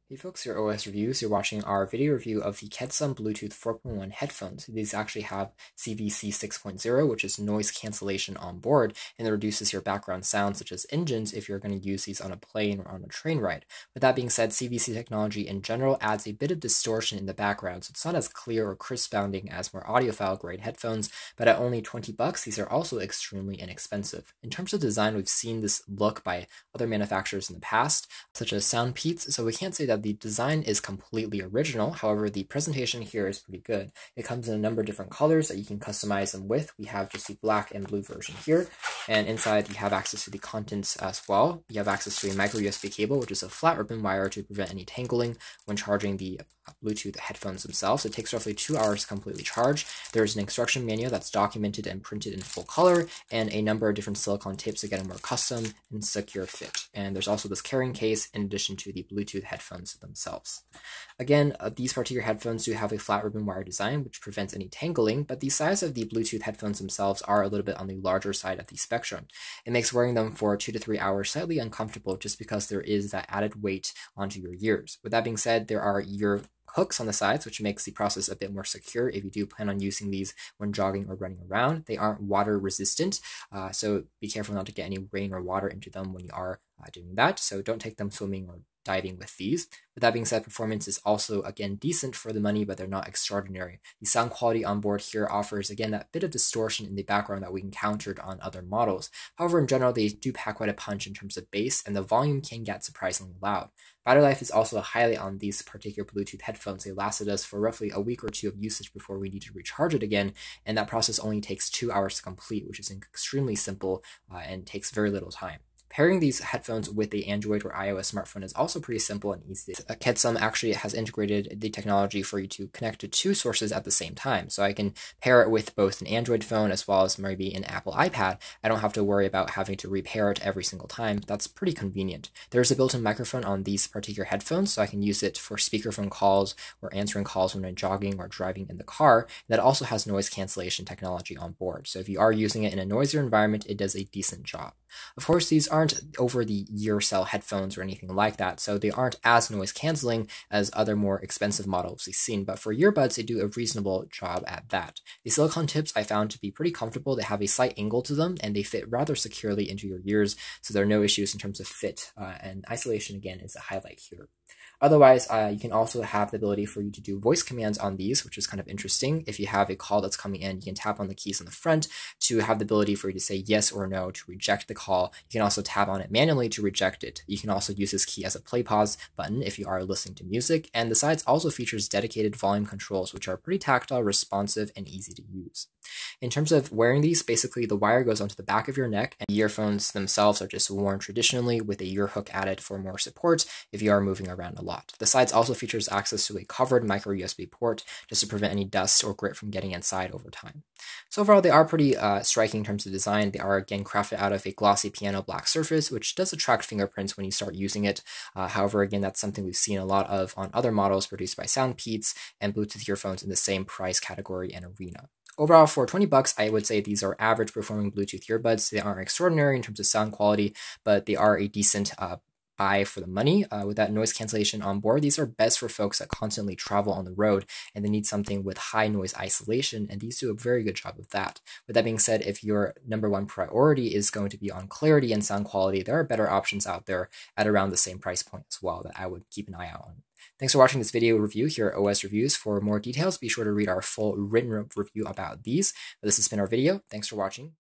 Hey folks, your OS Reviews. You're watching our video review of the Kedsum Bluetooth 4.1 headphones. These actually have CVC 6.0, which is noise cancellation on board, and it reduces your background sounds such as engines if you're going to use these on a plane or on a train ride. With that being said, CVC technology in general adds a bit of distortion in the background, so it's not as clear or crisp sounding as more audiophile grade headphones, but at only $20, these are also extremely inexpensive. In terms of design, we've seen this look by other manufacturers in the past, such as SoundPeats, so we can't say that the design is completely original. However, the presentation here is pretty good. It comes in a number of different colors that you can customize them with. We have just the black and blue version here, and inside you have access to the contents as well. You have access to a micro USB cable, which is a flat ribbon wire to prevent any tangling when charging the Bluetooth headphones themselves. It takes roughly 2 hours to completely charge. There's an instruction manual that's documented and printed in full color, and a number of different silicone tips to get a more custom and secure fit. And there's also this carrying case in addition to the Bluetooth headphones themselves. Again, these particular headphones do have a flat ribbon wire design, which prevents any tangling, but the size of the Bluetooth headphones themselves are a little bit on the larger side of the spectrum. It makes wearing them for 2 to 3 hours slightly uncomfortable just because there is that added weight onto your ears. With that being said, there are ear hooks on the sides, which makes the process a bit more secure if you do plan on using these when jogging or running around. They aren't water resistant, so be careful not to get any rain or water into them when you are doing that. So don't take them swimming or diving with these. With that being said, performance is also, again, decent for the money, but they're not extraordinary. The sound quality on board here offers, again, that bit of distortion in the background that we encountered on other models. However, in general, they do pack quite a punch in terms of bass, and the volume can get surprisingly loud. Battery life is also a highlight on these particular Bluetooth headphones. They lasted us for roughly a week or two of usage before we need to recharge it again, and that process only takes 2 hours to complete, which is extremely simple and takes very little time. Pairing these headphones with the Android or iOS smartphone is also pretty simple and easy. Kedsum actually has integrated the technology for you to connect to 2 sources at the same time. So I can pair it with both an Android phone as well as maybe an Apple iPad. I don't have to worry about having to repair it every single time. That's pretty convenient. There's a built-in microphone on these particular headphones, so I can use it for speakerphone calls or answering calls when I'm jogging or driving in the car. That also has noise cancellation technology on board. So if you are using it in a noisier environment, it does a decent job. Of course, these aren't over-the-ear cell headphones or anything like that, so they aren't as noise canceling as other more expensive models we've seen, but for earbuds, they do a reasonable job at that. The silicone tips I found to be pretty comfortable. They have a slight angle to them, and they fit rather securely into your ears, so there are no issues in terms of fit, and isolation, again, is a highlight here. Otherwise, you can also have the ability for you to do voice commands on these, which is kind of interesting. If you have a call that's coming in, you can tap on the keys on the front to have the ability for you to say yes or no to reject the call. You can also tap on it manually to reject it. You can also use this key as a play pause button if you are listening to music. And the sides also features dedicated volume controls, which are pretty tactile, responsive, and easy to use. In terms of wearing these, basically the wire goes onto the back of your neck, and the earphones themselves are just worn traditionally with a ear hook added for more support if you are moving around a lot. The sides also features access to a covered micro USB port just to prevent any dust or grit from getting inside over time. So overall, they are pretty striking in terms of design. They are, again, crafted out of a glossy piano black surface, which does attract fingerprints when you start using it. However, again, that's something we've seen a lot of on other models produced by SoundPeats and Bluetooth earphones in the same price category and arena. Overall, for $20, I would say these are average performing Bluetooth earbuds. They aren't extraordinary in terms of sound quality, but they are a decent buy for the money. With that noise cancellation on board, these are best for folks that constantly travel on the road and they need something with high noise isolation, and these do a very good job of that. With that being said, if your #1 priority is going to be on clarity and sound quality, there are better options out there at around the same price point as well that I would keep an eye out on. Thanks for watching this video review here at OS Reviews. For more details, be sure to read our full written review about these. This has been our video. Thanks for watching.